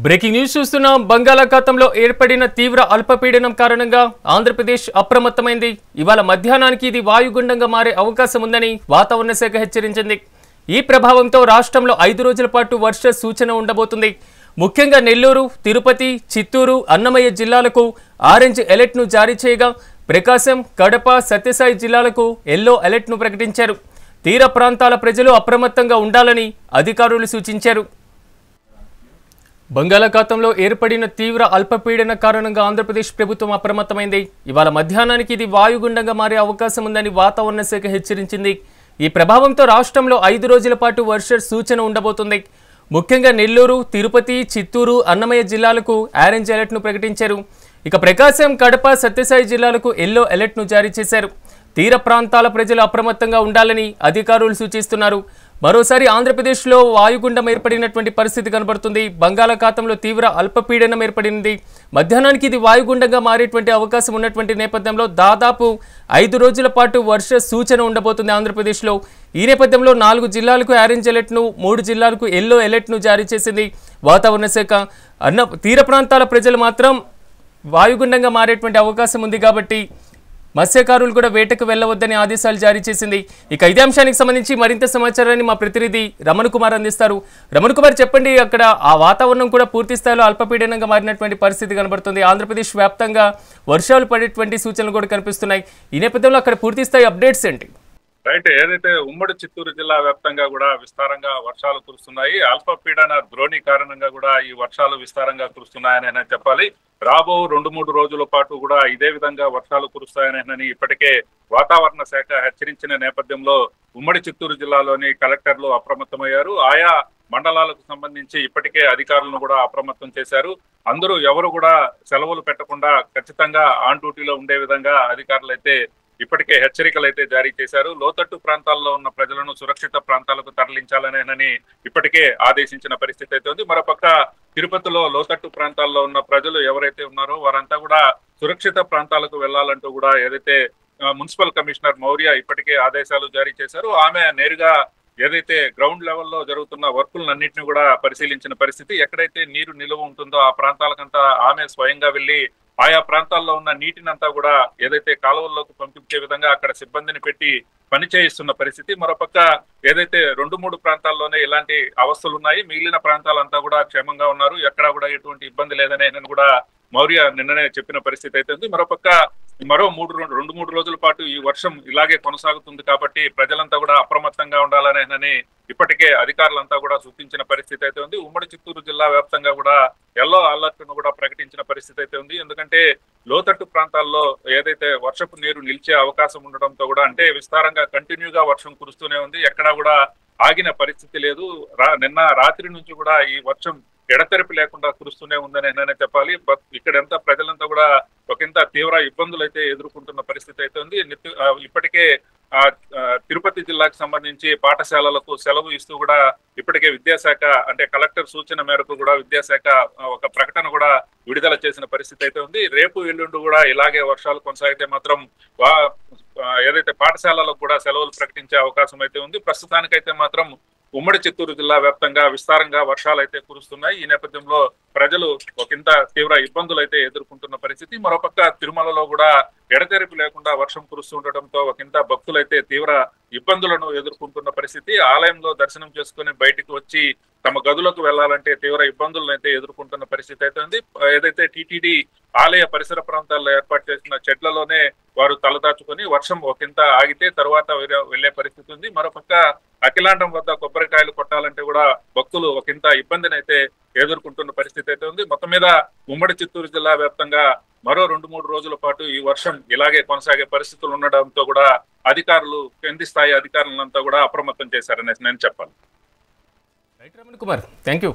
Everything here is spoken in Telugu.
బ్రేకింగ్ న్యూస్ చూస్తున్నాం. బంగాళాఖాతంలో ఏర్పడిన తీవ్ర అల్పపీడనం కారణంగా ఆంధ్రప్రదేశ్ అప్రమత్తమైంది. ఇవాళ మధ్యాహ్నానికి ఇది వాయుగుండంగా మారే అవకాశం ఉందని వాతావరణ శాఖ హెచ్చరించింది. ఈ ప్రభావంతో రాష్ట్రంలో 5 రోజుల పాటు వర్ష సూచన ఉండబోతుంది. ముఖ్యంగా నెల్లూరు, తిరుపతి, చిత్తూరు, అన్నమయ్య జిల్లాలకు ఆరెంజ్ అలర్ట్ను జారీ చేయగా ప్రకాశం, కడప, సత్యసాయి జిల్లాలకు ఎల్లో అలర్ట్ను ప్రకటించారు. తీర ప్రాంతాల ప్రజలు అప్రమత్తంగా ఉండాలని అధికారులు సూచించారు. బంగాళాఖాతంలో ఏర్పడిన తీవ్ర అల్పపీడన కారణంగా ఆంధ్రప్రదేశ్ ప్రభుత్వం అప్రమత్తమైంది. ఇవాళ మధ్యాహ్నానికి ఇది వాయుగుండంగా మారే అవకాశం ఉందని వాతావరణ శాఖ హెచ్చరించింది. ఈ ప్రభావంతో రాష్ట్రంలో 5 రోజుల పాటు వర్ష సూచన ఉండబోతుంది. ముఖ్యంగా నెల్లూరు, తిరుపతి, చిత్తూరు, అన్నమయ్య జిల్లాలకు ఆరెంజ్ అలర్ట్ను ప్రకటించారు. ఇక ప్రకాశం, కడప, సత్యసాయి జిల్లాలకు ఎల్లో అలర్ట్ను జారీ చేశారు. తీర ప్రాంతాల ప్రజలు అప్రమత్తంగా ఉండాలని అధికారులు సూచిస్తున్నారు. మరోసారి ఆంధ్రప్రదేశ్లో వాయుగుండం ఏర్పడినటువంటి పరిస్థితి కనబడుతుంది. బంగాళాఖాతంలో తీవ్ర అల్పపీడనం ఏర్పడింది. మధ్యాహ్నానికి ఇది వాయుగుండంగా మారేటువంటి అవకాశం ఉన్నటువంటి నేపథ్యంలో దాదాపు 5 రోజుల పాటు వర్ష సూచన ఉండబోతుంది ఆంధ్రప్రదేశ్లో. ఈ నేపథ్యంలో 4 జిల్లాలకు ఆరెంజ్ అలర్ట్ను, 3 జిల్లాలకు ఎల్లో అలర్ట్ను జారీ చేసింది వాతావరణ శాఖ. తీర ప్రాంతాల ప్రజలు మాత్రం వాయుగుండంగా మారేటువంటి అవకాశం ఉంది కాబట్టి మత్స్యకారులు కూడా వేటకు వెళ్లవద్దని ఆదేశాలు జారీ చేసింది. ఇక ఇదే అంశానికి సంబంధించి మరింత సమాచారాన్ని మా ప్రతినిధి రమణ్ కుమార్ అందిస్తారు. రమణ్ కుమార్, చెప్పండి, అక్కడ ఆ వాతావరణం కూడా పూర్తి స్థాయిలో అల్పపీడనంగా మారినటువంటి పరిస్థితి కనబడుతుంది. ఆంధ్రప్రదేశ్ వ్యాప్తంగా వర్షాలు పడేటువంటి సూచనలు కూడా కనిపిస్తున్నాయి. ఈ నేపథ్యంలో అక్కడ పూర్తి స్థాయి అప్డేట్స్ ఏంటి? రైట్, ఏదైతే ఉమ్మడి చిత్తూరు జిల్లా వ్యాప్తంగా కూడా విస్తారంగా వర్షాలు కురుస్తున్నాయి. అల్పపీడన ద్రోణి కారణంగా కూడా ఈ వర్షాలు విస్తారంగా కురుస్తున్నాయని చెప్పాలి. రాబో 2-3 రోజుల పాటు కూడా ఇదే విధంగా వర్షాలు కురుస్తాయని ఇప్పటికే వాతావరణ శాఖ హెచ్చరించిన నేపథ్యంలో ఉమ్మడి చిత్తూరు జిల్లాలోని కలెక్టర్లు అప్రమత్తమయ్యారు. ఆయా మండలాలకు సంబంధించి ఇప్పటికే అధికారులను కూడా అప్రమత్తం చేశారు. అందరూ ఎవరు కూడా సెలవులు పెట్టకుండా ఖచ్చితంగా ఆన్ డ్యూటీలో ఉండే విధంగా అధికారులు అయితే ఇప్పటికే హెచ్చరికలు అయితే జారీ చేశారు. లోతట్టు ప్రాంతాల్లో ఉన్న ప్రజలను సురక్షిత ప్రాంతాలకు తరలించాలనేనని ఇప్పటికే ఆదేశించిన పరిస్థితి అయితే ఉంది. మరోపక్క తిరుపతిలో లోతట్టు ప్రాంతాల్లో ఉన్న ప్రజలు ఎవరైతే ఉన్నారో వారంతా కూడా సురక్షిత ప్రాంతాలకు వెళ్లాలంటూ కూడా ఏదైతే మున్సిపల్ కమిషనర్ మౌర్య ఇప్పటికే ఆదేశాలు జారీ చేశారు. ఆమె నేరుగా ఏదైతే గ్రౌండ్ లెవెల్లో జరుగుతున్న వర్కులన్నింటినీ కూడా పరిశీలించిన పరిస్థితి. ఎక్కడైతే నీరు నిలువ ఉంటుందో ఆ ప్రాంతాలకంతా ఆమె స్వయంగా వెళ్లి ఆయా ప్రాంతాల్లో ఉన్న నీటిని అంతా కూడా ఏదైతే కాలువల్లోకి పంపించే విధంగా అక్కడ సిబ్బందిని పెట్టి పని చేయిస్తున్న పరిస్థితి. మరోపక్క ఏదైతే 2-3 ప్రాంతాల్లోనే ఇలాంటి అవస్థలు ఉన్నాయి, మిగిలిన ప్రాంతాలంతా కూడా క్షేమంగా ఉన్నారు, ఎక్కడా కూడా ఎటువంటి ఇబ్బంది లేదని కూడా మౌర్య నిన్ననే చెప్పిన పరిస్థితి అయితే ఉంది. మరోపక్క మరో 2-3 రోజుల పాటు ఈ వర్షం ఇలాగే కొనసాగుతుంది కాబట్టి ప్రజలంతా కూడా అప్రమత్తంగా ఉండాలని ఇప్పటికే అధికారులంతా కూడా సూచించిన పరిస్థితి అయితే ఉంది. ఉమ్మడి చిత్తూరు జిల్లా వ్యాప్తంగా కూడా ఎల్లో అలర్ట్ ను కూడా ప్రకటించిన పరిస్థితి అయితే ఉంది. ఎందుకంటే లోతట్టు ప్రాంతాల్లో ఏదైతే వర్షపు నీరు నిలిచే అవకాశం ఉండడంతో కూడా అంటే విస్తారంగా కంటిన్యూగా వర్షం కురుస్తూనే ఉంది, ఎక్కడా కూడా ఆగిన పరిస్థితి లేదు. నిన్న రాత్రి నుంచి కూడా ఈ వర్షం ఎడతెరిపి లేకుండా కురుస్తూనే ఉందని చెప్పాలి. ఇక్కడంతా ప్రజలంతా కూడా ఒకంత తీవ్ర ఇబ్బందులు అయితే ఎదుర్కొంటున్న పరిస్థితి అయితే ఉంది. ఇప్పటికే తిరుపతి జిల్లాకు సంబంధించి పాఠశాలలకు సెలవు ఇస్తూ కూడా ఇప్పటికే విద్యాశాఖ అంటే కలెక్టర్ సూచన మేరకు కూడా విద్యాశాఖ ఒక ప్రకటన కూడా విడుదల చేసిన పరిస్థితి అయితే ఉంది. రేపు ఎల్లుండి కూడా ఇలాగే వర్షాలు కొనసాగితే మాత్రం ఏదైతే పాఠశాలలకు కూడా సెలవులు ప్రకటించే అవకాశం అయితే ఉంది. ప్రస్తుతానికైతే మాత్రం ఉమ్మడి చిత్తూరు జిల్లా వ్యాప్తంగా విస్తారంగా వర్షాలు అయితే కురుస్తున్నాయి. ఈ నేపథ్యంలో ప్రజలు ఒకంత తీవ్ర ఇబ్బందులు అయితే ఎదుర్కొంటున్న పరిస్థితి. మరోపక్క తిరుమలలో కూడా ఎడతెరిపి లేకుండా వర్షం కురుస్తుండటంతో ఒకంత భక్తులైతే తీవ్ర ఇబ్బందులను ఎదుర్కొంటున్న పరిస్థితి. ఆలయంలో దర్శనం చేసుకుని బయటికి వచ్చి తమ గదులకు వెళ్లాలంటే తీవ్ర ఇబ్బందులను అయితే ఎదుర్కొంటున్న పరిస్థితి అయితే ఉంది. ఏదైతే టీటీడీ ఆలయ పరిసర ప్రాంతాల్లో ఏర్పాటు చేసిన చెట్లలోనే వారు తలదాచుకొని వర్షం ఒకంత ఆగితే తర్వాత వెళ్లే పరిస్థితి ఉంది. మరోపక్క అఖిలాండం వద్ద కొబ్బరికాయలు కొట్టాలంటే కూడా భక్తులు ఒకంత ఇబ్బందిని అయితే ఎదుర్కొంటున్న పరిస్థితి అయితే ఉంది. మొత్తం మీద ఉమ్మడి చిత్తూరు జిల్లా వ్యాప్తంగా మరో 2-3 రోజుల పాటు ఈ వర్షం ఇలాగే కొనసాగే పరిస్థితులు ఉండడంతో కూడా అధికారులు కింది స్థాయి అధికారులంతా కూడా అప్రమత్తం చేశారనేసి నేను చెప్పాలి. Right Raman Kumar, thank you.